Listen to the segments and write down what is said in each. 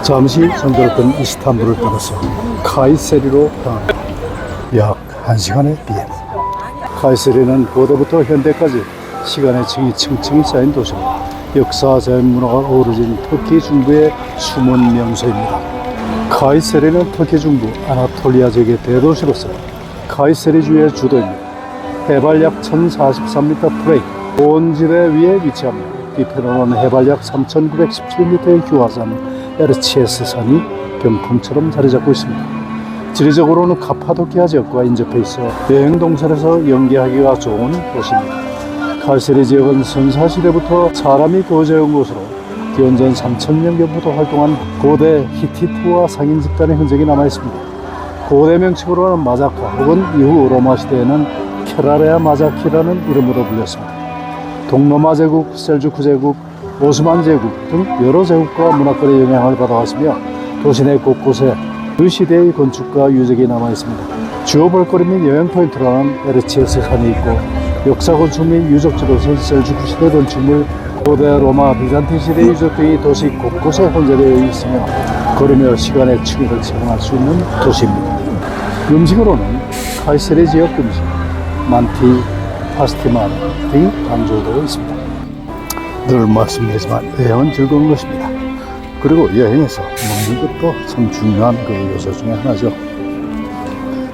잠시 정들었던 이스탄불을 떠나서 카이세리로 향합니다. 약 1시간의 비행. 카이세리는 고대부터 현대까지 시간의 층이 층층이 쌓인 도시로 역사, 자연문화가 어우러진 터키 중부의 숨은 명소입니다. 카이세리는 터키 중부 아나톨리아 지역의 대도시로서 카이세리주의 주도입니다. 해발 약 1043m 프레이, 고원지대 위에 위치하며 뒤편으로는 해발 약 3917m의 휴화산 에르치에스 산이 병풍처럼 자리 잡고 있습니다. 지리적으로는 카파도키아 지역과 인접해 있어 여행 동선에서 연계하기가 좋은 곳입니다. 카이세리 지역은 선사시대부터 사람이 거주해온 곳으로 기원전 3000년경부터 활동한 고대 히티트와 상인 집단의 흔적이 남아있습니다. 고대 명칭으로는 마자카 혹은 이후 로마 시대에는 케라레아 마자키라는 이름으로 불렸습니다. 동로마 제국, 셀주크 제국, 오스만 제국 등 여러 제국과 문화권의 영향을 받아왔으며 도시 내 곳곳에 그 시대의 건축과 유적이 남아있습니다. 주요 볼거리 및 여행 포인트로는 에르치에스 산이 있고 역사 건축 및 유적지로서 셀주크 시대 건축물, 고대 로마, 비잔틴 시대 유적 등이 도시 곳곳에 혼재되어 있으며 걸으며 시간의 층위를 체험할 수 있는 도시입니다. 음식으로는 카이세리 지역 음식, 만티, 파스티마르 등이 강조되어 있습니다. 늘 말씀드리지만 여행은 즐거운 것입니다. 그리고 여행에서 먹는 것도 참 중요한 그 요소 중에 하나죠.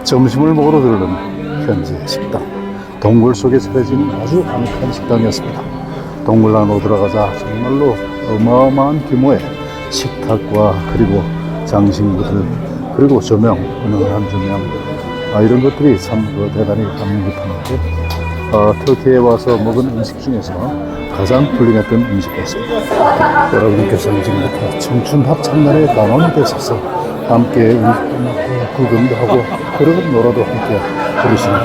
점심을 먹으러 들른 현지 식당, 동굴 속에 차려진 아주 아늑한 식당이었습니다. 동굴 안으로 들어가자 정말로 어마어마한 규모의 식탁과 그리고 장신구들 그리고 조명, 은은한 조명, 이런 것들이 참 대단히 감명 깊었는데 터키에 와서 먹은 음식 중에서 가장 훌륭했던 음식이었습니다. 여러분께서는 지금부터 청춘 합창단의 단원이 되셔서 함께 음식도 먹고 구경도 하고 그리고 노래도 함께 부르시는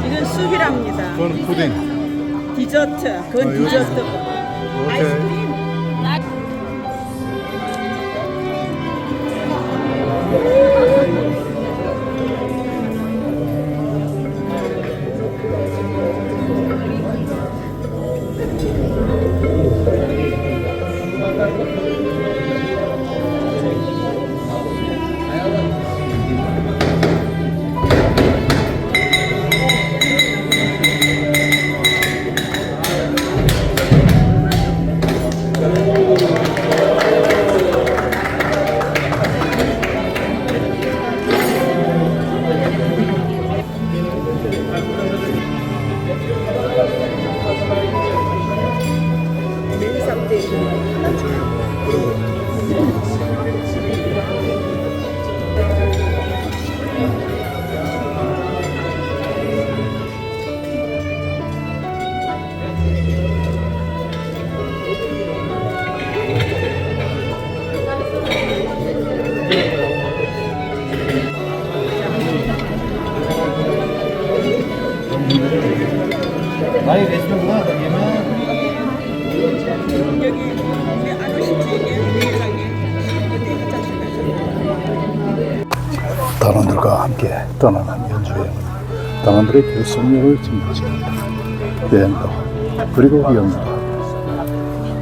이건 숲이랍니다. 그건 푸딩. 디저트. 그건 디저트. 아이스크림. 많이 내시는구나, 여기는. 여기 우리 아저씨에게 단원들과 함께 떠나는 연주 여행은 단원들의 결속력을 증명합니다. 여행도 그리고 연주도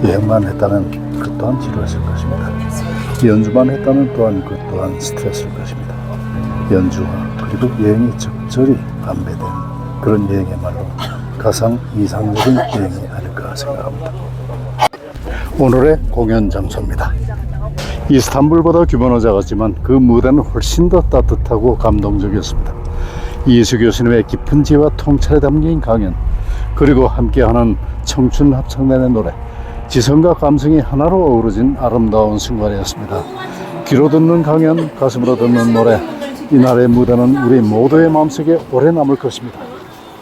여행만 했다면 그 또한 지루했을 것입니다. 연주만 했다면 또한 그 또한 스트레스일 것입니다. 연주와 그리고 여행이 적절히 안배된 그런 여행이야말로 가장 이상적인 여행이 아닐까 생각합니다. 오늘의 공연 장소입니다. 이스탄불보다 규모는 작았지만 그 무대는 훨씬 더 따뜻하고 감동적이었습니다. 이수 교수님의 깊은 지혜와 통찰에 담긴 강연, 그리고 함께하는 청춘 합창단의 노래, 지성과 감성이 하나로 어우러진 아름다운 순간이었습니다. 귀로 듣는 강연, 가슴으로 듣는 노래, 이날의 무대는 우리 모두의 마음속에 오래 남을 것입니다.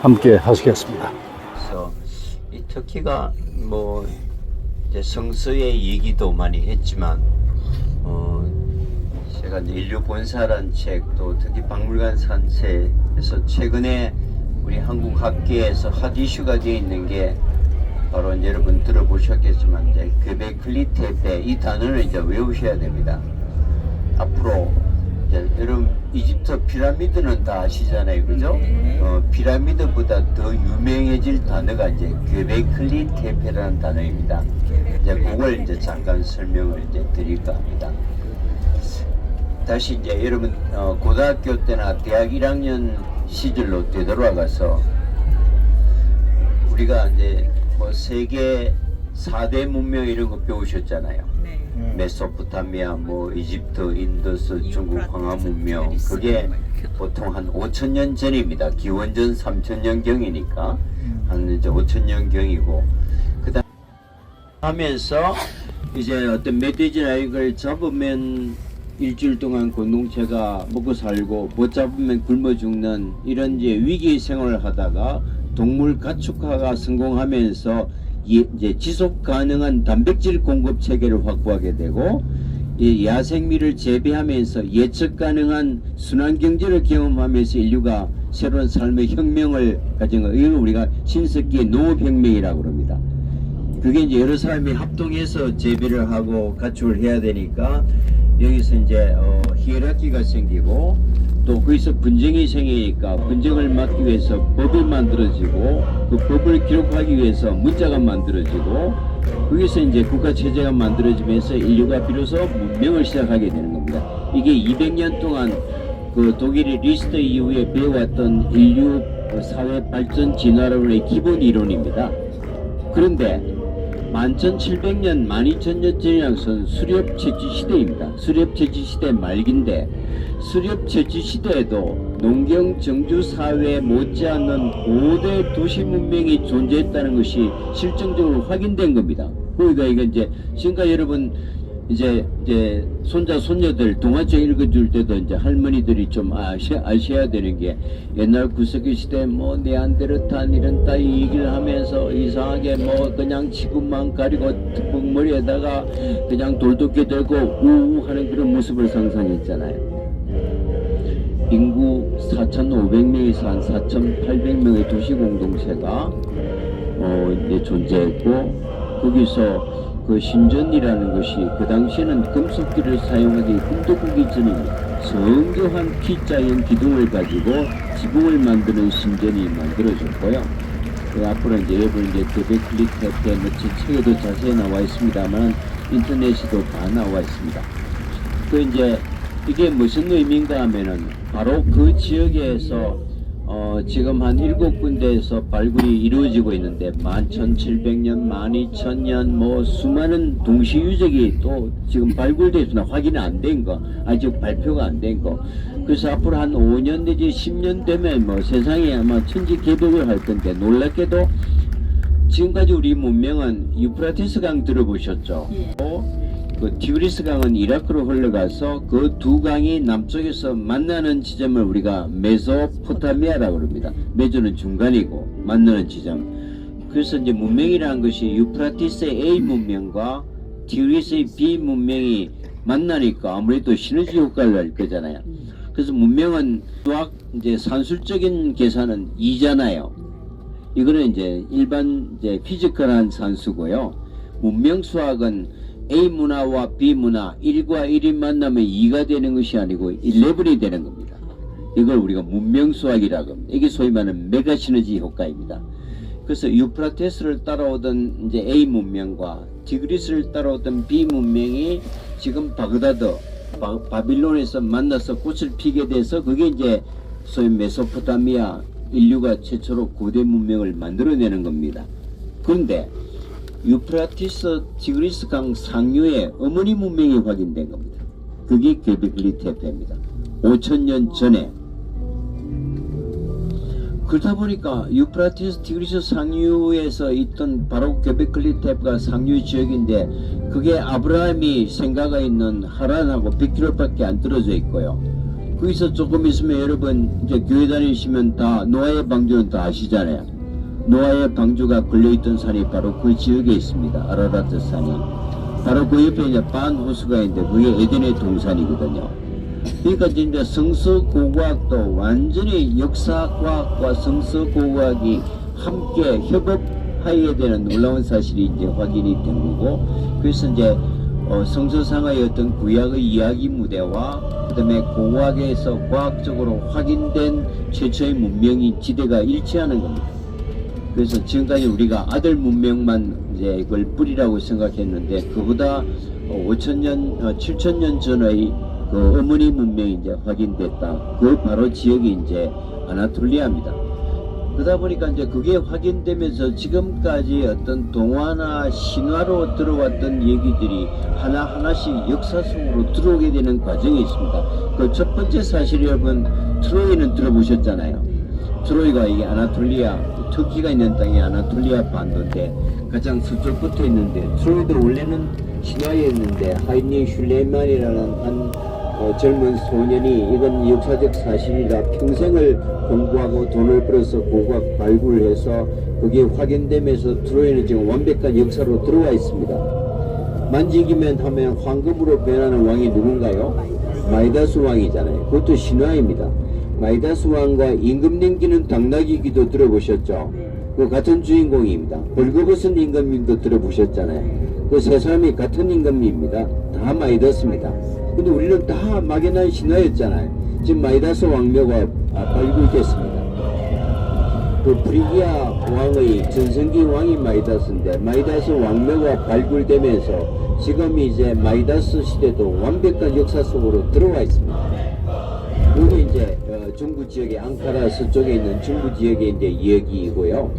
함께 하시겠습니다. 그래서 이 터키가 뭐 이제 성서의 얘기도 많이 했지만 제가 이제 인류 본사란 책, 또 터키 박물관 산책에서 최근에 우리 한국 학계에서 핫 이슈가 되어 있는 게 바로 이제 여러분 들어보셨겠지만 이제 göbekli tepe 이 단어를 이제 외우셔야 됩니다. 앞으로 이집트 피라미드는 다 아시잖아요, 그죠? 피라미드보다 더 유명해질 단어가 이제 göbekli tepe라는 단어입니다. 이제 그걸 이제 잠깐 설명을 이제 드릴까 합니다. 다시 이제 여러분 고등학교 때나 대학 1학년 시절로 되돌아가서 우리가 이제 뭐 세계 4대 문명 이런 거 배우셨잖아요. 네. 메소포타미아, 뭐 이집트, 인더스, 중국 황하 문명. 그게 보통 한 5,000년 전입니다. 기원전 3,000년 경이니까 한 이제 5,000년 경이고. 그다음 하면서 이제 어떤 멧돼지나 이걸 잡으면 일주일 동안 공동체가 먹고 살고 못 잡으면 굶어 죽는 이런 이제 위기 생활을 하다가 동물 가축화가 성공하면서 이제 지속 가능한 단백질 공급 체계를 확보하게 되고 이 야생미를 재배하면서 예측 가능한 순환 경제를 경험하면서 인류가 새로운 삶의 혁명을 가진 거, 이걸 우리가 신석기의 농업혁명이라고 합니다. 그게 이제 여러 사람이 합동해서 재배를 하고 가축을 해야 되니까 여기서 이제 히에라키가 생기고 또 거기서 분쟁이 생기니까 분쟁을 막기 위해서 법이 만들어지고 그 법을 기록하기 위해서 문자가 만들어지고 거기서 이제 국가 체제가 만들어지면서 인류가 비로소 문명을 시작하게 되는 겁니다. 이게 200년 동안 그 독일의 리스트 이후에 배워왔던 인류 사회 발전 진화론의 기본 이론입니다. 그런데 11,700년, 12,000년 전이라서는 수렵채취 시대입니다. 수렵채취 시대 말기인데 수렵채취 시대에도 농경 정주 사회에 못지않는 고대 도시 문명이 존재했다는 것이 실증적으로 확인된 겁니다. 그러니까 이게 이제 지금까지 여러분 이제 손자 손녀들 동화책 읽어줄 때도 이제 할머니들이 좀 아셔야 되는 게 옛날 구석기 시대 뭐 네안데르탈 이런 따위 얘기를 하면서 이상하게 뭐 그냥 지구만 가리고 득벅머리에다가 그냥 돌도끼 들고 우우 하는 그런 모습을 상상했잖아요. 인구 4,500명에서 한 4,800명의 도시 공동체가 이제 존재했고 거기서 그 신전이라는 것이 그 당시에는 금속기를 사용하기 꿈도 꾸기 전입니다. 정교한 T자형 기둥을 가지고 지붕을 만드는 신전이 만들어졌고요. 앞으로 이제 여러분 이제 göbekli tepe 제 책에도 자세히 나와 있습니다만 인터넷에도 다 나와 있습니다. 그 이제 이게 무슨 의미인가 하면은 바로 그 지역에서 지금 한 7군데에서 발굴이 이루어지고 있는데 11,700년, 12,000년 뭐 수많은 동시 유적이 또 지금 발굴돼서 확인이 안 된 거, 아직 발표가 안 된 거. 그래서 앞으로 한 5년 내지 10년 되면 뭐 세상이 아마 천지개벽을 할 건데 놀랍게도 지금까지 우리 문명은 유프라테스 강 들어보셨죠? 그 티그리스 강은 이라크로 흘러가서 그 두 강이 남쪽에서 만나는 지점을 우리가 메소포타미아라고 합니다. 메조는 중간이고 만나는 지점. 그래서 이제 문명이라는 것이 유프라티스의 A 문명과 티그리스의 B 문명이 만나니까 아무래도 시너지 효과를 낼 거잖아요. 그래서 문명은 수학 이제 산술적인 계산은 2잖아요. 이거는 이제 일반 이제 피지컬한 산수고요. 문명 수학은 A 문화와 B 문화 1과 1이 만나면 2가 되는 것이 아니고 11이 되는 겁니다. 이걸 우리가 문명수학이라고 합니다. 이게 소위 말하는 메가 시너지 효과입니다. 그래서 유프라테스를 따라오던 이제 A 문명과 티그리스를 따라오던 B 문명이 지금 바그다드, 바빌론에서 만나서 꽃을 피게 돼서 그게 이제 소위 메소포타미아 인류가 최초로 고대 문명을 만들어내는 겁니다. 그런데 유프라티스 티그리스 강 상류에 어머니 문명이 확인된 겁니다. 그게 göbekli tepe입니다. 5,000년 전에. 그러다 보니까 유프라티스 티그리스 상류에서 있던 바로 göbekli tepe가 상류 지역인데 그게 아브라함이 생가가 있는 하란하고 100km밖에 안 떨어져 있고요. 거기서 조금 있으면 여러분 이제 교회 다니시면 다 노아의 방주는 다 아시잖아요. 노아의 방주가 걸려있던 산이 바로 그 지역에 있습니다. 아라라트 산이. 바로 그 옆에 이제 반 호수가 있는데 그게 에덴의 동산이거든요. 그러니까 이제 성서고고학도 완전히 역사과학과 성서고고학이 함께 협업하게 되는 놀라운 사실이 이제 확인이 된 거고, 그래서 이제 성서상의 어떤 구약의 이야기 무대와 그다음에 고고학에서 과학적으로 확인된 최초의 문명이 지대가 일치하는 겁니다. 그래서 지금까지 우리가 아들 문명만 이제 이걸 뿌리라고 생각했는데 그보다 5,000년, 7,000년 전의 그 어머니 문명이 이제 확인됐다. 그 바로 지역이 이제 아나톨리아입니다. 그러다 보니까 이제 그게 확인되면서 지금까지 어떤 동화나 신화로 들어왔던 얘기들이 하나하나씩 역사 속으로 들어오게 되는 과정이 있습니다. 그 첫 번째 사실 여러분 트로이는 들어보셨잖아요. 트로이가 이게 아나톨리아, 터키가 있는 땅이 아나톨리아 반도인데 가장 서쪽 끝에 있는데 트로이도 원래는 신화였는데 하이니 슐레만이라는 한 젊은 소년이 이건 역사적 사실이라 평생을 공부하고 돈을 벌어서 고고학 발굴을 해서 그게 확인되면서 트로이는 지금 완벽한 역사로 들어와 있습니다. 만지기면 하면 황금으로 변하는 왕이 누군가요? 마이다스 왕이잖아요. 그것도 신화입니다. 마이다스 왕과 임금 냉기는 당나귀기도 들어보셨죠? 그 같은 주인공입니다. 벌거벗은 임금님도 들어보셨잖아요. 그 세 사람이 같은 임금님입니다. 다 마이다스입니다. 근데 우리는 다 막연한 신화였잖아요. 지금 마이다스 왕묘가 발굴됐습니다. 그 프리기아 왕의 전성기 왕이 마이다스인데 마이다스 왕묘가 발굴되면서 지금 이제 마이다스 시대도 완벽한 역사 속으로 들어와 있습니다. 여기 이제 중부 지역의 앙카라 서쪽에 있는 중부 지역의 이제 이야기이고요.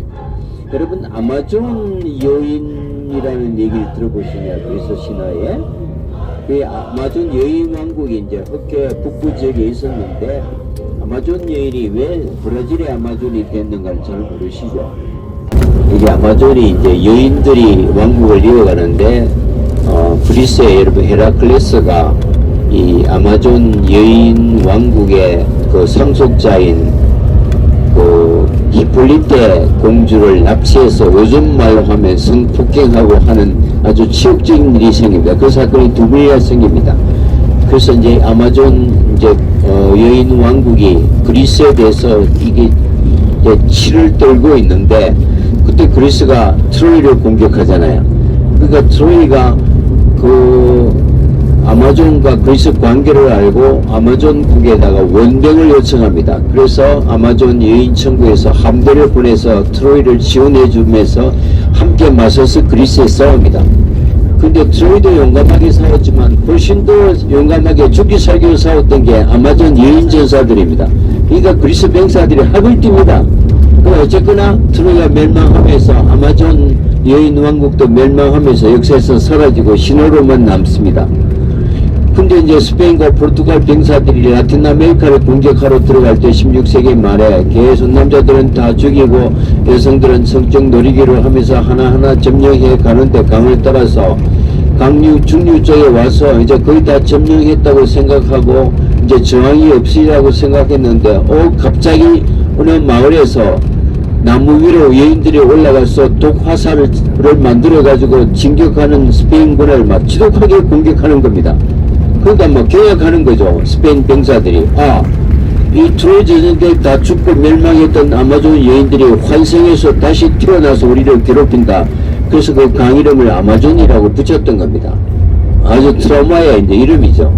여러분 아마존 여인이라는 얘기를 들어보시냐 그래서 신화에 그 아마존 여인 왕국이 이제 흑해 북부 지역에 있었는데 아마존 여인이 왜 브라질의 아마존이 됐는가를 잘 모르시죠? 이게 아마존이 이제 여인들이 왕국을 이어가는데 그리스의 여러분 헤라클레스가 이 아마존 여인 왕국의 그 상속자인 그 히폴리테 공주를 납치해서 요즘 말로 하면 성폭행하고 하는 아주 치욕적인 일이 생깁니다. 그 사건이 두 번이나 생깁니다. 그래서 이제 아마존 이제 여인 왕국이 그리스에 대해서 이게 이제 치를 떨고 있는데 그때 그리스가 트로이를 공격하잖아요. 그러니까 트로이가 그 아마존과 그리스 관계를 알고 아마존국에다가 원병을 요청합니다. 그래서 아마존 여인천국에서 함대를 보내서 트로이를 지원해 주면서 함께 맞서서 그리스에 싸웁니다. 근데 트로이도 용감하게 싸웠지만 훨씬 더 용감하게 죽기 살기로 싸웠던 게 아마존 여인 전사들입니다. 그러니까 그리스 병사들이 학을 띱니다. 어쨌거나 트로이가 멸망하면서 아마존 여인 왕국도 멸망하면서 역사에서 사라지고 신화로만 남습니다. 근데 이제 스페인과 포르투갈 병사들이 라틴 아메리카를 공격하러 들어갈 때 16세기 말에 계속 남자들은 다 죽이고 여성들은 성적 놀이기를 하면서 하나하나 점령해 가는데 강을 따라서 강류 중류 쪽에 와서 이제 거의 다 점령했다고 생각하고 이제 저항이 없으리라고 생각했는데 갑자기 어느 마을에서 나무 위로 여인들이 올라가서 독화살을 만들어 가지고 진격하는 스페인군을 막 지독하게 공격하는 겁니다. 그러니까 뭐 경악하는 거죠. 스페인 병사들이 이 트로이 전쟁 때 다 죽고 멸망했던 아마존 여인들이 환생해서 다시 태어나서 우리를 괴롭힌다. 그래서 그 강 이름을 아마존이라고 붙였던 겁니다. 아주 트라우마의 이제 이름이죠.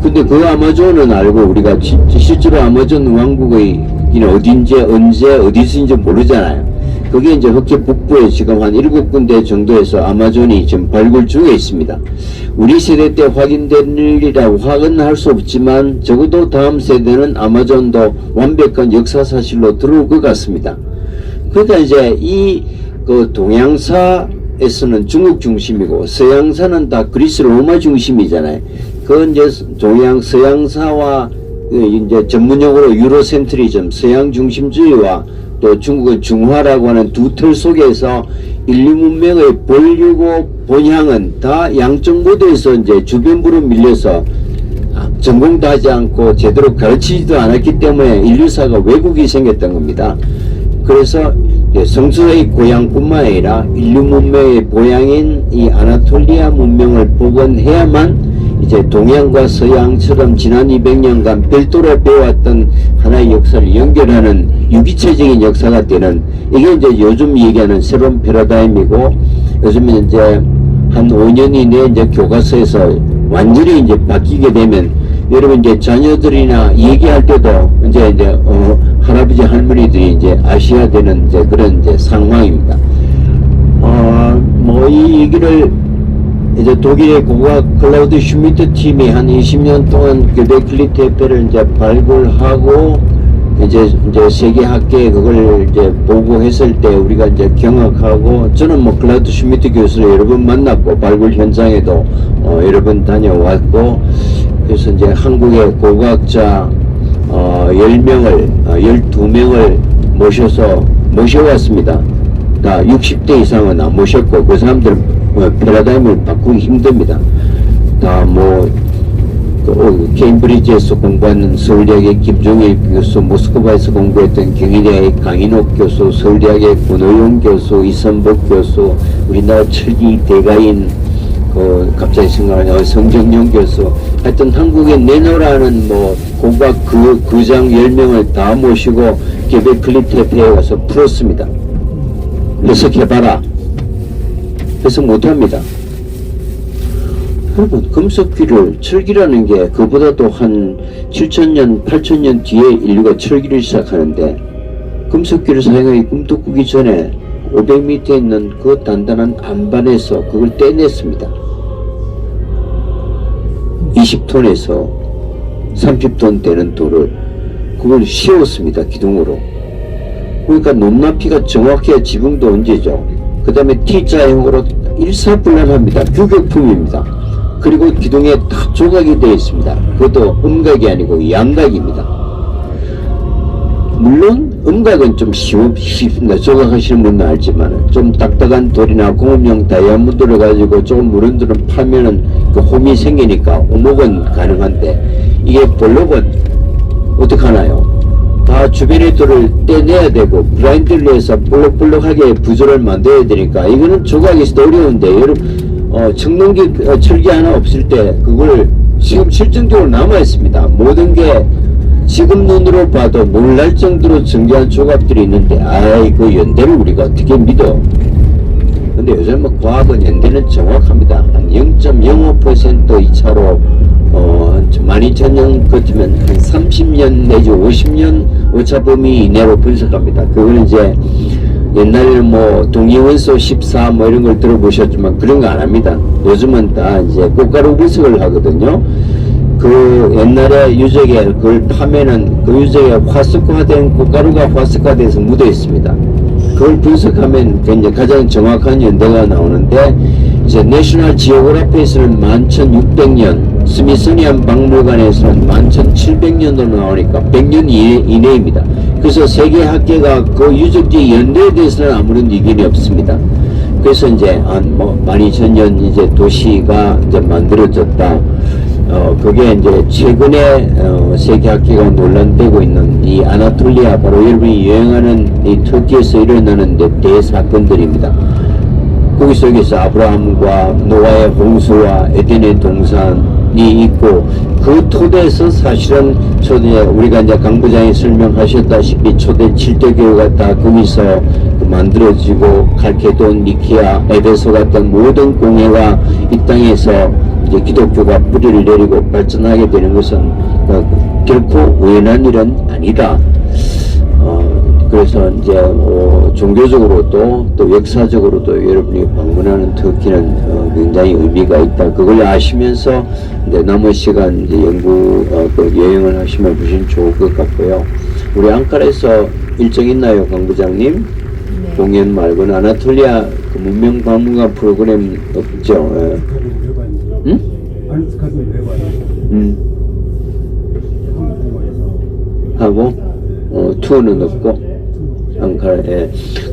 근데 그 아마존은 알고 우리가 실제로 아마존 왕국의 어딘지 언제 어디서인지 모르잖아요. 그게 이제 흑해 북부에 지금 한 7군데 정도에서 아마존이 지금 발굴 중에 있습니다. 우리 세대 때 확인된 일이라고 확인할 수 없지만 적어도 다음 세대는 아마존도 완벽한 역사 사실로 들어올 것 같습니다. 그러니까 이제 이 그 동양사에서는 중국 중심이고 서양사는 다 그리스 로마 중심이잖아요. 그 이제 서양사와 이제 전문용어로 유로센트리즘, 서양 중심주의와 또 중국은 중화라고 하는 두 틀 속에서 인류 문명의 본류고 본향은 다 양쪽 모두에서 이제 주변부로 밀려서 전공도 하지 않고 제대로 가르치지도 않았기 때문에 인류사가 왜곡이 생겼던 겁니다. 그래서 성서의 고향뿐만 아니라 인류 문명의 고향인 이 아나톨리아 문명을 복원해야만 이제 동양과 서양처럼 지난 200년간 별도로 배워왔던 하나의 역사를 연결하는 유기체적인 역사가 되는 이게 이제 요즘 얘기하는 새로운 패러다임이고 요즘은 이제 한 5년 이내에 이제 교과서에서 완전히 이제 바뀌게 되면 여러분 이제 자녀들이나 얘기할 때도 이제 할아버지 할머니들이 이제 아셔야 되는 이제 그런 이제 상황입니다. 뭐 이 얘기를 이제 독일의 고고학 클라우드 슈미트 팀이 한 20년 동안 교베클리 테페를 이제 발굴하고 이제 세계 학계에 그걸 이제 보고했을 때 우리가 이제 경악하고, 저는 뭐 클라우드 슈미트 교수를 여러 번 만났고 발굴 현장에도 여러 번 다녀왔고, 그래서 이제 한국의 고고학자 10명을 12명을 모셔왔습니다. 다 60대 이상은 안 모셨고, 그 사람들은 패러다임을 바꾸기 힘듭니다. 다 뭐 케임브리지에서 공부하는 서울대학의 김종일 교수, 모스크바에서 공부했던 경희대학의 강인옥 교수, 서울대학의 권호용 교수, 이선복 교수, 우리나라 철기 대가인 갑자기 생각나는 성정용 교수, 하여튼 한국에 내놓으라는 뭐 고각 그장 10명을 다 모시고 게베클리 테페에 가서 풀었습니다. 해석해봐라. 해석 못합니다. 여러분, 금속기를, 철기라는 게 그보다도 한 7,000년, 8,000년 뒤에 인류가 철기를 시작하는데, 금속기를 사용하기 꿈도 꾸기 전에 500m에 있는 그 단단한 안반에서 그걸 떼냈습니다. 20톤에서 30톤 되는 돌을 그걸 씌웠습니다. 기둥으로. 그러니까 높낮이가 정확해야 지붕도 얹어져. 그 다음에 T자형으로 일사불란합니다. 규격품입니다. 그리고 기둥에 다 조각이 되어 있습니다. 그것도 음각이 아니고 양각입니다. 물론 음각은 좀 쉽습니다. 조각하시는 분은 알지만 좀 딱딱한 돌이나 공업용 다이아몬드를 가지고 조금 무른들은 파면은 그 홈이 생기니까 오목은 가능한데, 이게 볼록은 어떡하나요? 다 주변의 돌을 떼내야 되고 그라인드를 해서 볼록볼록하게 부조를 만들어야 되니까 이거는 조각이 있어도 어려운데, 여러분 청동기 철기 하나 없을 때 그걸 지금 실증적으로 남아 있습니다. 모든 게 지금 눈으로 봐도 놀랄 정도로 정교한 조각들이 있는데, 그 연대를 우리가 어떻게 믿어? 근데 요즘 뭐 과학은 연대는 정확합니다. 한 0.05% 이차로 12,000년 거치면 한 30년 내지 50년 오차 범위 이내로 분석합니다. 그거는 이제 옛날에는 뭐 동위원소 14 뭐 이런 걸 들어보셨지만 그런 거 안 합니다. 요즘은 다 이제 꽃가루 분석을 하거든요. 그 옛날에 유적에 그걸 파면은 그 유적에 화석화된 꽃가루가 화석화돼서 묻어 있습니다. 그걸 분석하면 이제 가장 정확한 연대가 나오는데, 이제 내셔널 지오그래피에서는 11,600년, 스미소니안 박물관에서는 11,700년으로 나오니까 100년 이내입니다. 그래서 세계 학계가 그 유적지 연대에 대해서는 아무런 의견이 없습니다. 그래서 이제 한 뭐 12,000년 이제 도시가 이제 만들어졌다. 그게 이제 최근에 세계 학계가 논란되고 있는 이 아나톨리아, 바로 여러분이 여행하는 이 터키에서 일어나는 대사건들입니다. 거기 속에서 아브라함과 노아의 홍수와 에덴의 동산이 있고, 그 토대에서 사실은 초대, 우리가 이제 강 부장이 설명하셨다시피 초대 7대 교회가 다 거기서 만들어지고, 칼케돈, 니키아, 에베소 같은 모든 공회가 이 땅에서 이제 기독교가 뿌리를 내리고 발전하게 되는 것은 결코 우연한 일은 아니다. 그래서 이제 종교적으로도 또 역사적으로도 여러분이 방문하는 터키는 굉장히 의미가 있다. 그걸 아시면서 이제 남은 시간 이제 여행을 하시면 훨씬 좋을 것 같고요. 우리 앙카라에서 일정 있나요, 강 부장님? 네. 공연 말고는 아나톨리아 그 문명 박물관 프로그램 없죠? 예. 응? 하고 투어는 없고 앙카라에.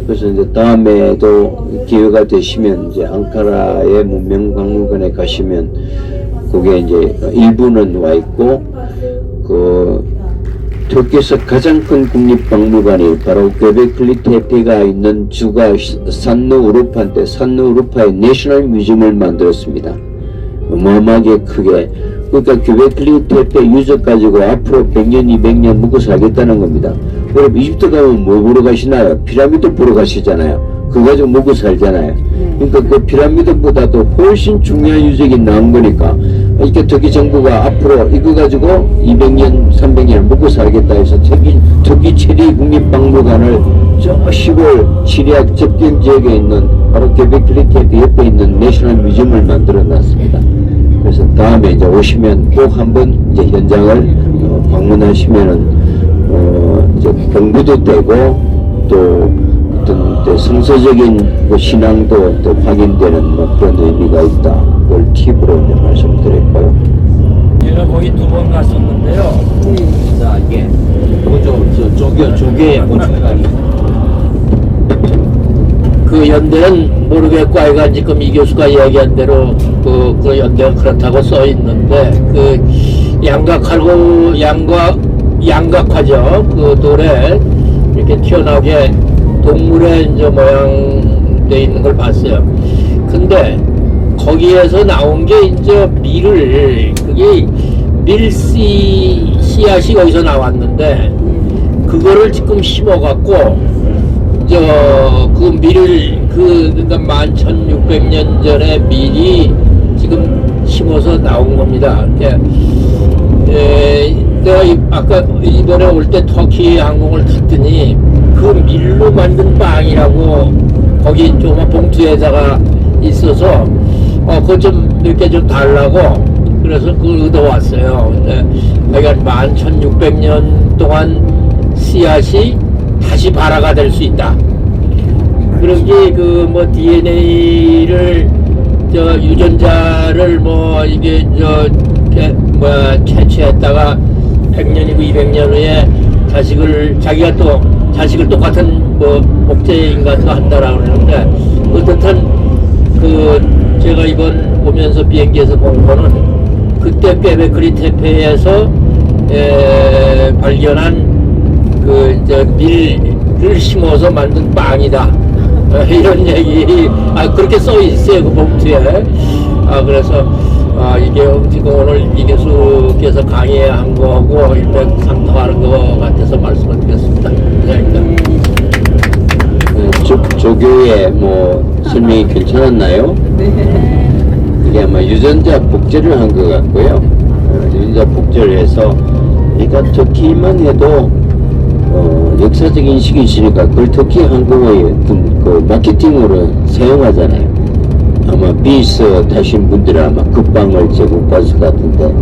그래서 이제 다음에도 기회가 되시면 이제 앙카라의 문명박물관에 가시면 그게 이제 일부는 와 있고, 그 터키에서 가장 큰 국립박물관이 바로 göbekli tepe가 있는 주가 산누우루파인데, 산누우루파의 내셔널 뮤지엄을 만들었습니다. 어마어마하게 크게. 그러니까 göbekli tepe 유적 가지고 앞으로 100년, 200년 먹고 살겠다는 겁니다. 여러분 이집트 가면 뭐 보러 가시나요? 피라미드 보러 가시잖아요. 그거 가지고 먹고 살잖아요. 그러니까 그 피라미드보다도 훨씬 중요한 유적이 나온 거니까 이렇게 터키 정부가 앞으로 이거 가지고 200년, 300년 먹고 살겠다 해서 터키 체리 국립박물관을 저 시골 시리아 접경 지역에 있는 바로 göbekli tepe 옆에 있는 내셔널 뮤지엄을 만들어 놨습니다. 그래서 다음에 이제 오시면 꼭 한번 이제 현장을 방문하시면은 이제 공부도 되고 또 어떤 성서적인 그 신앙도 또 확인되는 뭐 그런 의미가 있다. 그걸 팁으로 이제 말씀드렸고요. 제가 거기 2번 갔었는데요. 자, 이게 조개 곤충가리. 그 연대는 모르겠고 아이가 지금 이 교수가 이야기한 대로 그 연대가 그렇다고 써 있는데 그 양각화죠. 그 돌에 이렇게 튀어나오게 동물의 이제 모양 돼 있는 걸 봤어요. 근데 거기에서 나온 게 이제 그게 씨앗이 거기서 나왔는데 그거를 지금 심어갖고 그러니까 11,600년 전에 밀이 지금 심어서 나온 겁니다. 내가 아까 이번에 올 때 터키 항공을 탔더니 그 밀로 만든 빵이라고 거기 조그만 봉투에다가 있어서 그거 좀 이렇게 좀 달라고 그래서 그걸 얻어왔어요. 근데 그러니까 11,600년 동안 씨앗이 다시 발화가 될 수 있다. 그런 게 그 뭐 DNA를 유전자를 뭐 이게 채취했다가 100년이고 200년 후에 자기가 또 자식을 똑같은 뭐 복제인간도 한다라고 그러는데 어떻든 제가 이번 오면서 비행기에서 본 거는 그때 göbekli tepe에서 발견한 밀을 심어서 만든 빵이다. 이런 얘기, 그렇게 써 있어요, 그 봉투에. 그래서, 이게 지금 오늘 이 교수께서 강의한 거하고 일단 상통하는 것 같아서 말씀을 드렸습니다. 조교의 뭐 설명이 괜찮았나요? 이게 아마 유전자 복제를 한 것 같고요. 유전자 복제를 해서, 그러니까 터키만 해도 역사적인 인식이 있으니까 그걸 터키 항공의 그 마케팅으로 사용하잖아요. 아마 비스 타신 분들은 아마 그 빵을 제공 받을 것 같은데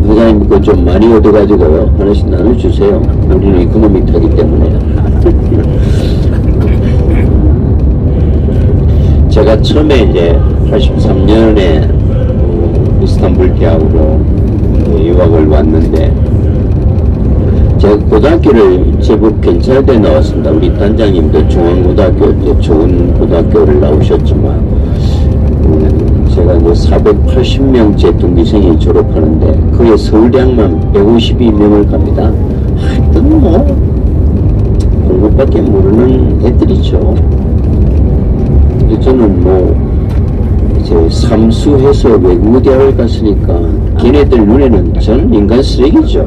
부장님 그거 좀 많이 얻어가지고요 하나씩 나눠주세요. 우리는 이코노미 타기 때문에. 제가 처음에 이제 83년에 이스탄불 대학으로 유학을 왔는데 제가 고등학교를 제법 괜찮은 데 나왔습니다. 우리 단장님도 중앙고등학교 때 좋은 고등학교를 나오셨지만 제가 이제 480명째 동기생이 졸업하는데 그게 서울대학만 152명을 갑니다. 하여튼 뭐 공부밖에 모르는 애들이죠. 근데 저는 뭐 이제 삼수해서 외국대학을 갔으니까 걔네들 눈에는 저는 인간 쓰레기죠.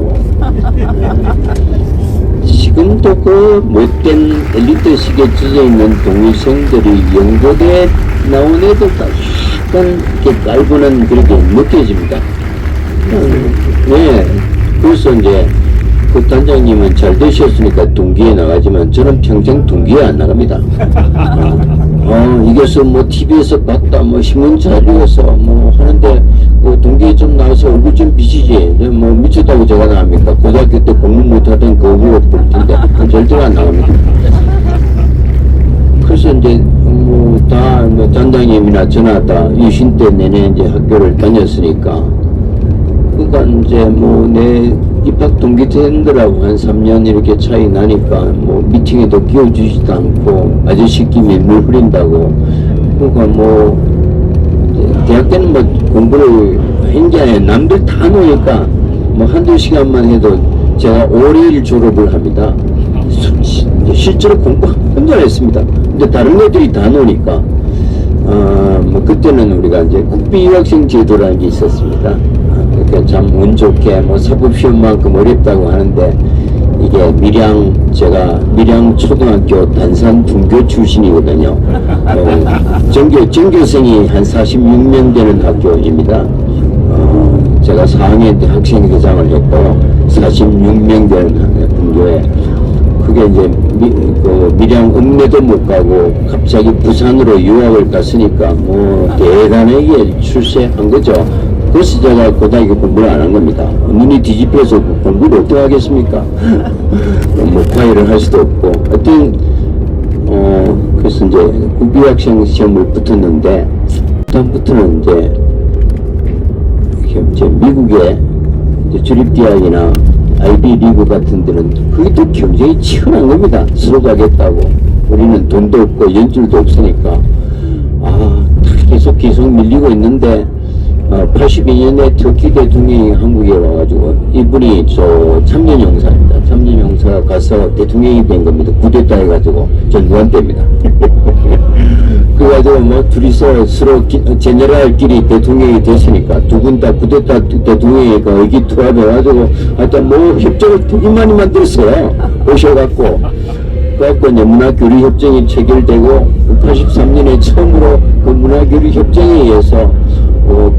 지금도 그 못된 엘리트식에 찢어있는 동일생들이 연고대에 나온 애들도 약간 이렇게 깔보는 그렇게 느껴집니다. 네. 그래서 이제 그 단장님은 잘 되셨으니까 동기에 나가지만 저는 평생 동기에 안 나갑니다. 이게서 뭐 TV에서 봤다, 뭐 신문 자료에서 뭐 하는데 그 동기에 좀 나와서 얼굴 좀 비치지. 뭐 미쳤다고 제가 나갑니까? 고등학교 때 공부 못하던 그 얼굴 볼 텐데 절대로 안 나갑니다. 그래서 이제 뭐 다 뭐 단장님이나 저나 다 유신 때 내내 이제 학교를 다녔으니까 그러니까 이제 뭐 내 입학 동기생들하고 한 3년 이렇게 차이 나니까 뭐 미팅에도 끼워주지도 않고 아저씨 끼미 물 흐린다고. 그러니까 뭐 대학 때는 뭐 공부를 한 게 아니라 남들 다 노니까 뭐 한두 시간만 해도 제가 올해일 졸업을 합니다. 실제로 공부 혼자 했습니다. 근데 다른 애들이 다 노니까 뭐 그때는 우리가 이제 국비 유학생 제도라는 게 있었습니다. 그러니까 참 운 좋게 뭐 사법시험만큼 어렵다고 하는데 이게 제가 밀양 초등학교 단산 분교 출신이거든요. 전교생이 한 46명 되는 학교입니다. 제가 4학년 때 학생회장을 했고 46명 되는 분교에 그게 이제 밀양 읍내도 못 가고 갑자기 부산으로 유학을 갔으니까 뭐 대단하게 출세한 거죠. 그래서 제가 고등학교 공부를 안 한 겁니다. 눈이 뒤집혀서 공부를 어떻게 하겠습니까? 뭐 과외를 할 수도 없고 하여튼 그래서 이제 국비학생 시험을 붙었는데 그다음부터는 이제 미국의 이제 주립대학이나 아이비 리그 같은 데는 그게 또 경쟁이 치열한 겁니다. 서로 가겠다고. 우리는 돈도 없고 연줄도 없으니까 계속 밀리고 있는데 82년에 터키 대통령이 한국에 와가지고 이분이 참전용사입니다. 참전용사 가서 대통령이 된 겁니다. 쿠데타 해가지고 전두환 때입니다. 그래가지고 뭐 둘이서 서로 제네랄끼리 대통령이 됐으니까 두 분 다 쿠데타 대통령이니까 의기투합해가지고 하여튼 뭐 협정을 되게 많이 만들었어요. 오셔갖고 그래갖고 이제 문화교류협정이 체결되고 83년에 처음으로 그 문화교류협정에 의해서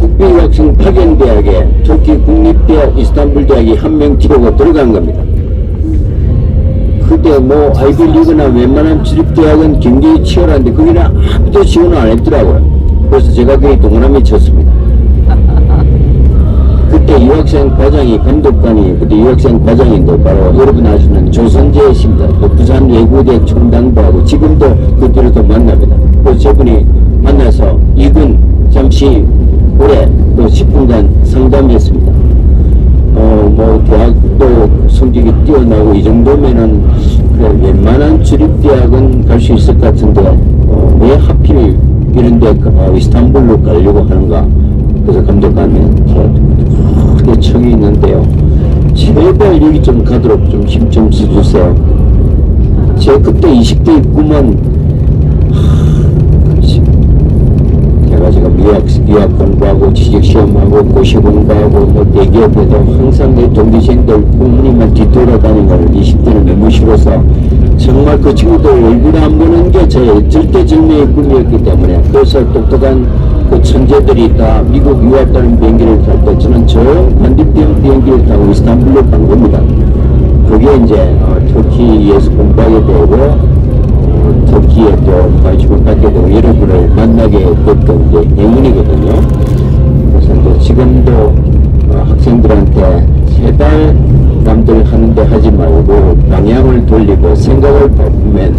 국비학생 파견대학에 터키 국립대학 이스탄불대학이 한 명 튀어가 들어간 겁니다. 그때 뭐 아이비리그나 웬만한 주립대학은 굉장히 치열한데 거기는 아무도 지원을 안 했더라고요. 그래서 제가 거기 동그라미 쳤습니다. 그때 유학생 과장이 감독관이 그때 유학생 과장인데 바로 여러분 아시는 조선재 씨입니다. 그 부산 외고대 총장부하고 지금도 그때로도 만납니다. 그래서 저분이 만나서 이군 잠시 오래 또 10분간 상담했습니다. 뭐 대학도 성적이 뛰어나고 이 정도면은 그래 웬만한 주립대학은 갈 수 있을 것 같은데 왜 하필 이런데 이스탄불로 가려고 하는가? 그래서 감독관이 크게 청이 있는데요. 제발 여기 좀 가도록 좀 힘 좀 써주세요. 제가 그때 20대 입구만 제가 지금 유학 공부하고 취직시험하고 고시 공부하고 뭐 대기업에도 항상 내 동기생들 부모님만 뒤돌아다니는 걸 20대는 너무 싫어서 정말 그 친구들 얼굴 안 보는 게 제 절대절명의 꿈이었기 때문에 그래서 똑똑한 그 천재들이 다 미국 유학 가는 비행기를 탈 때 저는 저 반대편 비행기를 타고 이스탄불로 간 겁니다. 그게 이제 터키에서 공부하게 되고 터키에 또 관심을 갖게 되고 여러분을 만나게 됐던 이제 행운이거든요. 그래서 이제 지금도 학생들한테 제발 남들 하는데 하지 말고 방향을 돌리고 생각을 바꾸면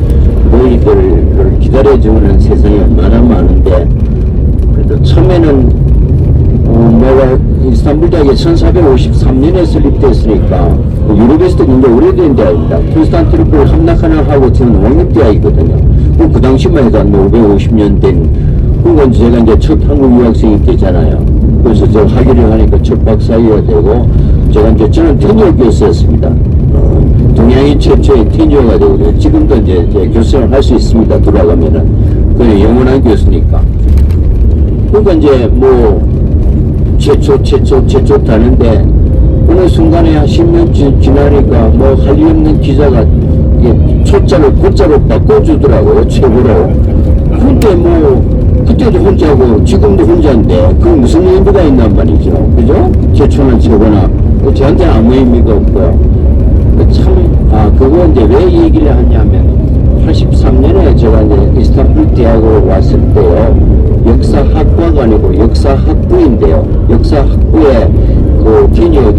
너희들을 기다려주는 세상이 얼마나 많은데 그래도 처음에는 내가 이스탄불대학에 1453년에 설립됐으니까 유럽에서도 굉장히 오래된 대학입니다. 콘스탄티노플 함락하나 하고 지금 왕립대학이거든요. 그 당시만 해도 한 550년 된 그건 제가 이제 첫 한국 유학생이 되잖아요. 그래서 저 학위를 하니까 첫 박사학위가 되고 제가 이제 저는 테니어 교수였습니다. 동양인 최초의 테니어가 되고 지금도 이제 교수를 할 수 있습니다. 돌아가면은 그냥 영원한 교수니까. 그러니까 이제 뭐 최초 다는데 어느 순간에 한 10년 지나니까 뭐 할 일 없는 기자가 초자를 고자로 바꿔주더라고요. 최고로. 근데 뭐 그때도 혼자고 지금도 혼자인데 그 무슨 의미가 있단 말이죠. 그죠? 최초는 최고나 저한테는 아무 의미가 없고요. 참 그거 이제 왜 얘기를 하냐면 83년에 제가 이제 이스탄불 대학으로 왔을 때요. 역사학과가 아니고 역사학부인데요. 역사학부에 그 테니어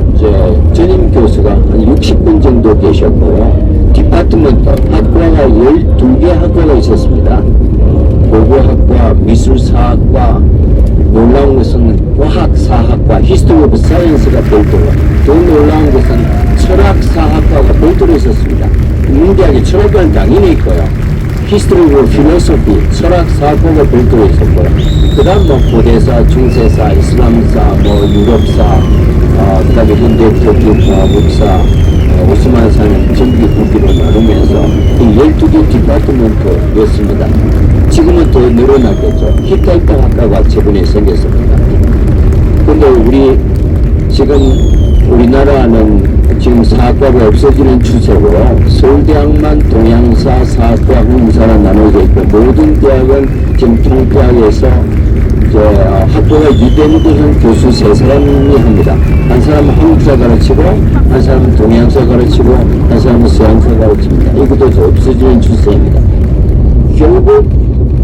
전임 교수가 한 60분 정도 계셨고요. 디파트먼트 학과가 12개 학과가 있었습니다. 고고학과, 미술사학과, 놀라운 것은 과학사학과, History of Science가 별도로, 더 놀라운 것은 철학사학과가 별도로 있었습니다. 문대학에 철학과는 당연히 있고요. History of Philosophy, 철학사학과가 별도로 있었고요. 그 다음 뭐 고대사, 중세사, 이슬람사, 뭐 유럽사, 그 다음에 현대 터키 문사, 오스만사는 전기 국기로 나누면서 이 12개 디파트먼트였습니다. 지금은 더 늘어났겠죠. 히타이트 학과가 최근에 생겼습니다. 근데 지금 우리나라는 지금 사학과가 없어지는 추세고 서울대학만 동양사, 사학과, 한국사로 나눠져 있고 모든 대학은 지금 통폐학에서 이제 학교가 유대무교형 교수 3사람이 합니다. 한 사람은 한국사 가르치고 한 사람은 동양사 가르치고 한 사람은 서양사 가르칩니다. 이것도 없어지는 추세입니다. 결국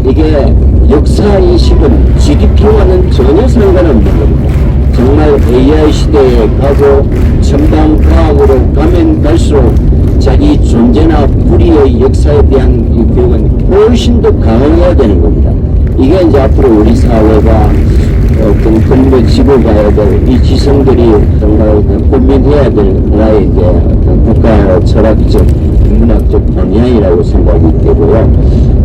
이게 역사인식은 GDP와는 전혀 상관없는 겁니다. 정말 AI 시대에 가고 첨단 과학으로 가면 갈수록 자기 존재나 뿌리의 역사에 대한 이 교육은 훨씬 더 강화해야 되는 겁니다. 이게 이제 앞으로 우리 사회가 어떤 걸려지고 가야 될 이 지성들이 정말 고민해야 될 하나의 이제 어떤 국가 철학적, 문학적 방향이라고 생각이 되고요.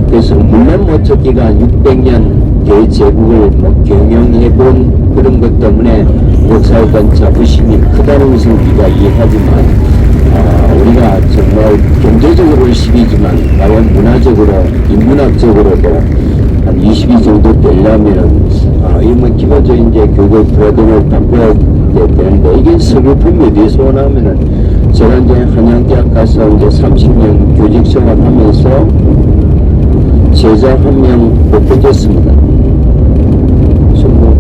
그래서 물론 뭐 저 기간 600년 대제국을 뭐 경영해본 그런 것 때문에 역사에 대한 자부심이 크다는 것은 우리가 이해하지만 우리가 정말 경제적으로 10이지만 과연 문화적으로 인문학적으로도 한 20위 정도 되려면은 이뭐 기본적인 이제 교육 프로그램을 바꿔야 되는데 이게 서글픔이 어디서 오냐면은 제가 이제 한양대학 가서 이제 30년 교직 생활하면서 제자 한 명 못 뺏겼습니다. 그래서 뭐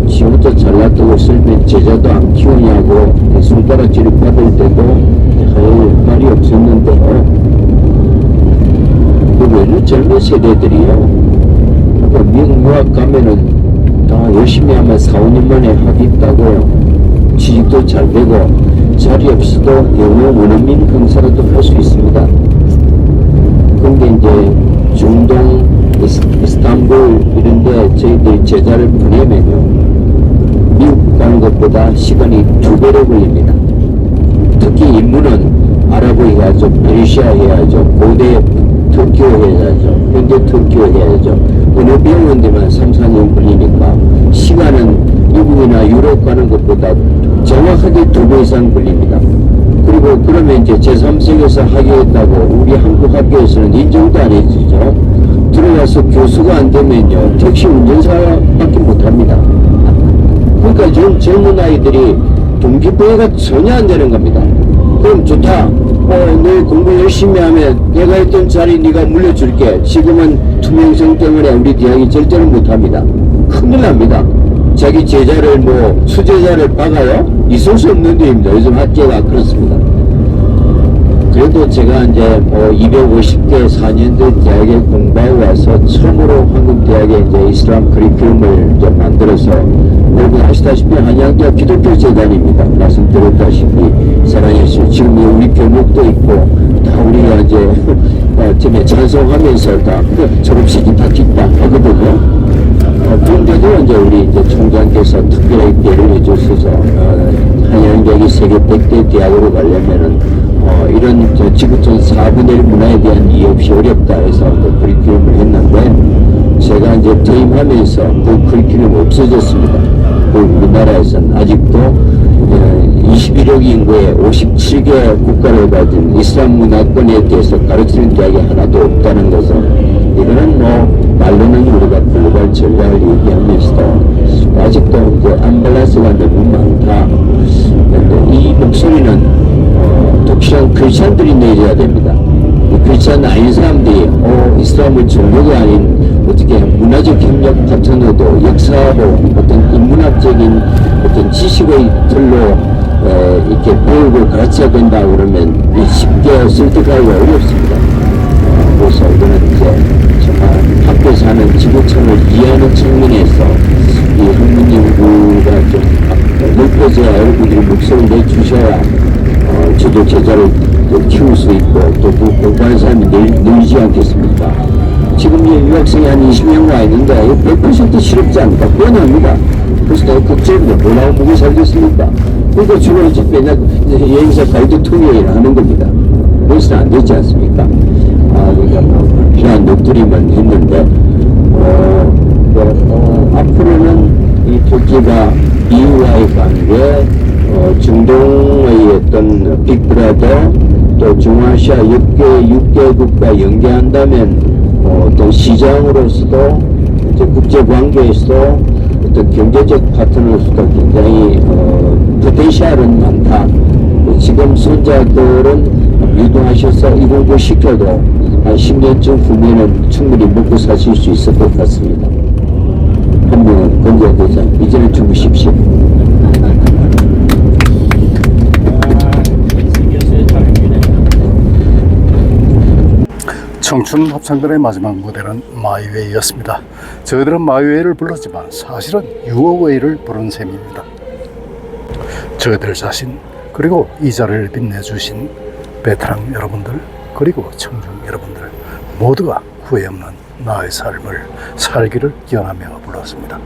지 혼자 잘났다고 쓸면 제자도 안 키우냐고 손가락질을 받을 때도 할 말이 없었는데요. 왜 젊은 세대들이요. 미국 유학 가면은 다 열심히 하면 4, 5년 만에 하겠다고 취직도 잘 되고 자리 없어도 영어 원어민 강사라도 할 수 있습니다. 그런데 이제 중동, 이스탄불 이런데 저희들이 제자를 보내면요 미국 가는 것보다 시간이 2배로 걸립니다. 특히 인문은 아랍어 해야죠, 페르시아 해야죠, 고대 터키어 해야죠, 현대 터키어 해야죠. 어느 배우는 데만 3, 4년 걸리니까 시간은 미국이나 유럽 가는 것보다 정확하게 2배 이상 걸립니다. 그리고 그러면 이제 제3세계에서 하겠다고 우리 한국 학교에서는 인정도 안 해주죠. 들어가서 교수가 안 되면요 택시 운전사밖에 못합니다. 그러니까 지금 젊은 아이들이 동기부여가 전혀 안 되는 겁니다. 그럼 좋다. 너 공부 열심히 하면 내가 했던 자리 네가 물려줄게. 지금은 투명성 때문에 우리 대학이 절대로 못합니다. 큰일 납니다. 자기 제자를 뭐 수제자를 박아요? 있을 수 없는 일입니다. 요즘 학교가 그렇습니다. 그래도 제가 이제 250개 4년대 대학에 공부하고 와서 처음으로 한국 대학에 이제 이슬람 커리큘럼을 이제 만들어서 여러분 아시다시피 한양대학 기독교 재단입니다. 말씀드렸다시피 사랑했어요. 지금 우리 교목도 있고 다 우리가 이제 팀에 찬송하면서 다 졸업식이 다 뒷다 하거든요. 그런데도 이제 우리 이제 총장께서 특별하게 배를 해주셔서 한양대학이 세계 100대 대학으로 가려면은 이런 지구촌 4분의 1 문화에 대한 이해 없이 어렵다 해서 그 커리큘럼을 했는데 제가 이제 퇴임하면서 그 커리큘럼 없어졌습니다. 그 우리나라에서는 아직도 21억 인구의 57개 국가를 가진 이슬람 문화권에 대해서 가르치는 대학이 하나도 없다는 것은 이거는 뭐 말로는 우리가 글로벌 전략을 얘기하면서도 아직도 이제 안밸런스가 너무 많다. 이 목소리는 독실한 크리스찬들이 내줘야 됩니다. 크리스찬 아닌 사람들이 이슬람은 종교가 아닌 어떻게 문화적 협력 파트너도 역사로 어떤 인문학적인 어떤 지식의 틀로 이렇게 배우고 가르쳐야 된다 그러면 쉽게 설득하기가 어렵습니다. 그래서 이거는 이제 정말 학교에서 하는 지구촌을 이해하는 측면에서 이 학문연구가 좀 넓혀져야 여러분들이 목소리를 내주셔야 저도 제자를 키울 수 있고 또 그 공부하는 사람이 늘지 않겠습니까? 지금 이 유학생이 한 20명 와 있는데 100% 실업지 않습니까? 뻔합니다. 그래서 내가 국제로 뭐라고 보고 살겠습니까? 그러니까 주로 이제 맨날 여행사 가이드 통역을 하는 겁니다. 그래서는 안 되지 않습니까? 그러니까 뭐 필요한 녹두리만 했는데 앞으로는 이 터키가 EU와의 관계, 중동의 어떤 빅브라더, 또 중아시아 6개국과 연계한다면 어떤 시장으로서도 이제 국제관계에서도 어떤 경제적 파트너로서도 굉장히 포텐셜은 많다. 지금 지금 손자들은 유도하셔서 이공부 시켜도 한 10년쯤 후면은 충분히 먹고 사실 수 있을 것 같습니다. 한 명은 건강대장 이제는 주무십시오. 청춘 합창단의 마지막 무대는 마이웨이였습니다. 저희들은 마이웨이를 불렀지만 사실은 유어웨이를 부른 셈입니다. 저희들 자신 그리고 이 자리를 빛내주신 베테랑 여러분들 그리고 청중 여러분들 모두가 후회 없는 나의 삶을 살기를 기원하며 불렀습니다.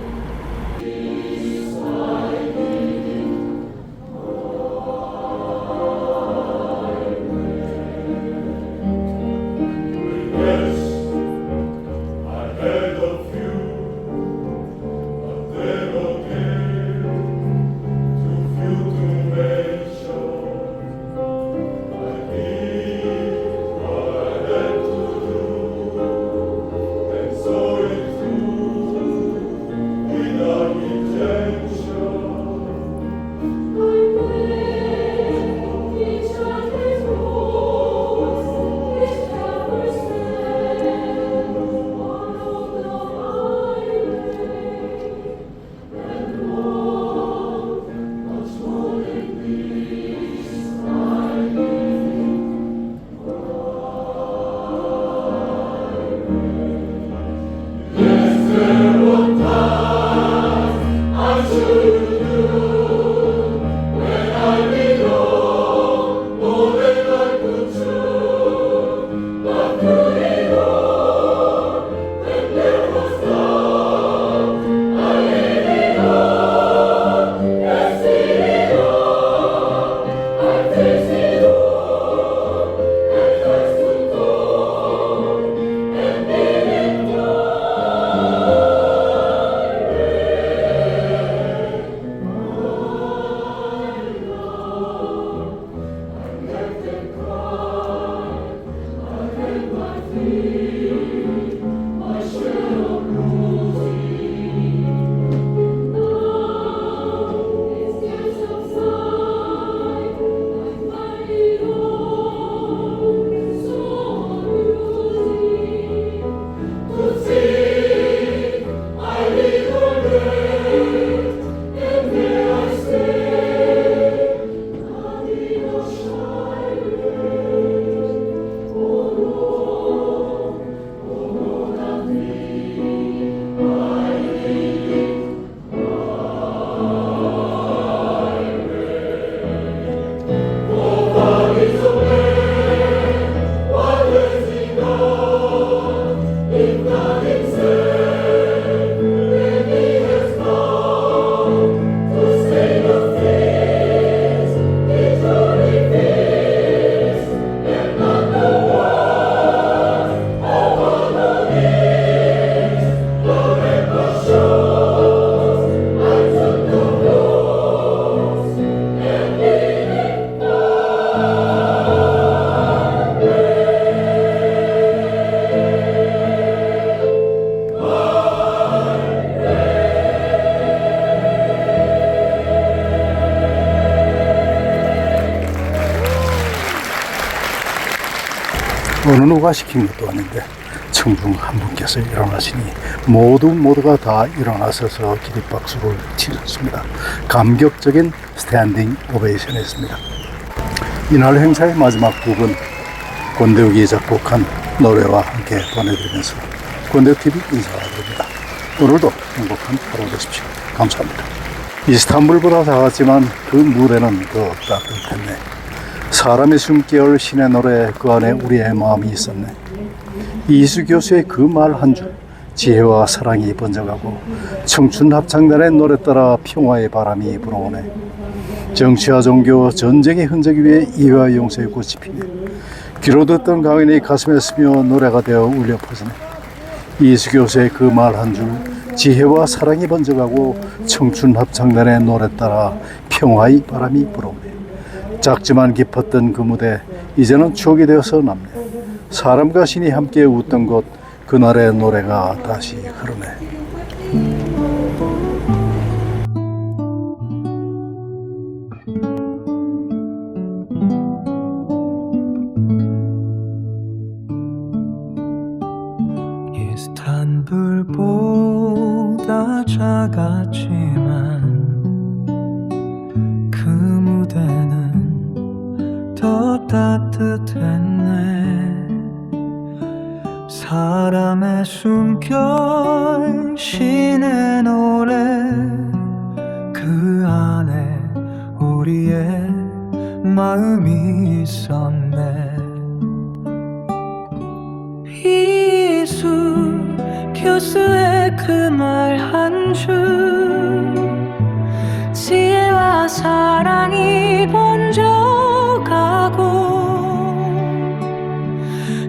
어느 누가 시킨 것도 아닌데 청중 한 분께서 일어나시니 모두가 다 일어나서서 기립박수를 치셨습니다. 감격적인 스탠딩 오베이션이었습니다. 이날 행사의 마지막 곡은 권대욱이 작곡한 노래와 함께 보내드리면서 권대욱TV 인사드립니다. 오늘도 행복한 하루 되십시오. 감사합니다. 이스탄불보다 작았지만 그 무대는 더 따뜻했네. 사람의 숨결 신의 노래 그 안에 우리의 마음이 있었네. 이수 교수의 그 말 한 줄 지혜와 사랑이 번져가고 청춘 합창단의 노래 따라 평화의 바람이 불어오네. 정치와 종교 전쟁의 흔적 위에 이해와 용서의 꽃이 피네. 귀로 듣던 강인의 가슴에 스며 노래가 되어 울려 퍼지네. 이수 교수의 그 말 한 줄 지혜와 사랑이 번져가고 청춘 합창단의 노래 따라 평화의 바람이 불어오네. 작지만 깊었던 그 무대 이제는 추억이 되어서 남네. 사람과 신이 함께 웃던 곳 그날의 노래가 다시 흐르네. 작았지만 그 무대는 더 따뜻했네. 사람의 숨결 쉬는 노래 그 안에 우리의 마음이 있었네. 이수 교수의 그 말 한 줄 지혜와 사랑이 번져가고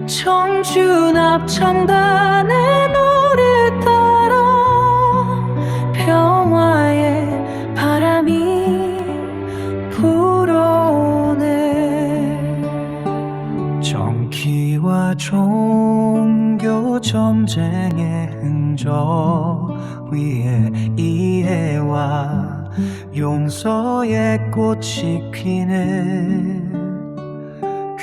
청춘 합창단의 노래 따라 평화의 바람이 불어오네. 정기와 종교 점쟁의 흔적 위에 이해와 용서의 꽃이 피네.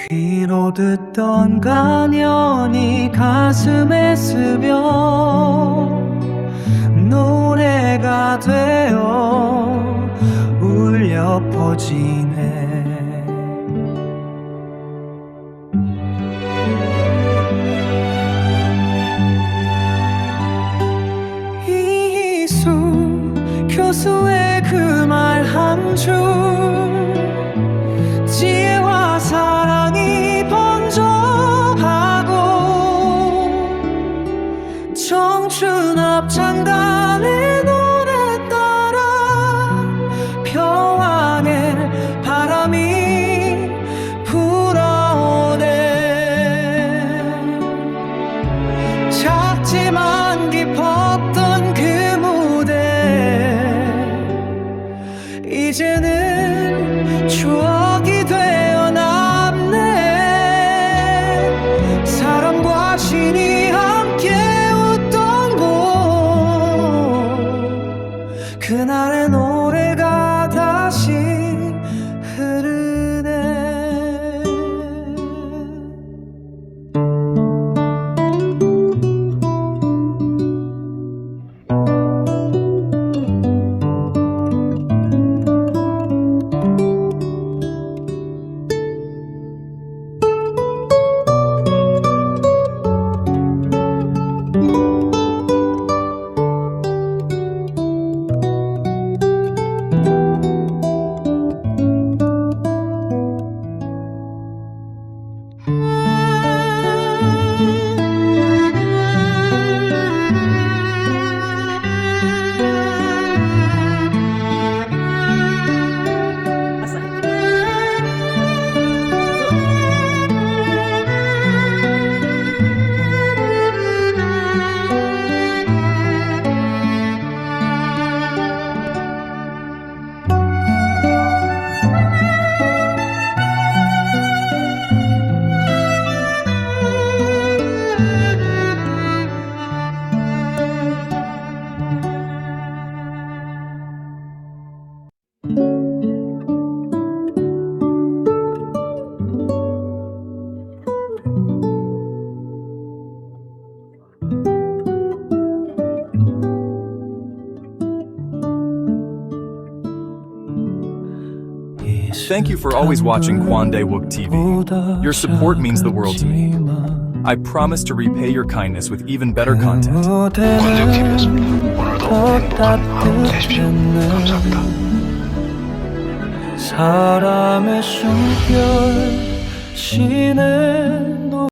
귀로 듣던 간연이 가슴에 스며 노래가 되어 울려 퍼지네. 이수 교수의 그 말 한 줄 지혜와 사랑이 번져가고 청춘 합창단의 노래 따라 평안의 바람이 불어오네. 작지만 깊었던 그 무대 이제는 추억이 되어 남네. 사람과 신이 함께 웃던 곳 그날의 노래가 다시 흐르네. Thank you for always watching Kwande Wook TV. Your support means the world to me. I promise to repay your kindness with even better content. 권대욱TV였습니다. 오늘도 행복한 하루 되십시오. 감사합니다. 사람의 숨결 쉬는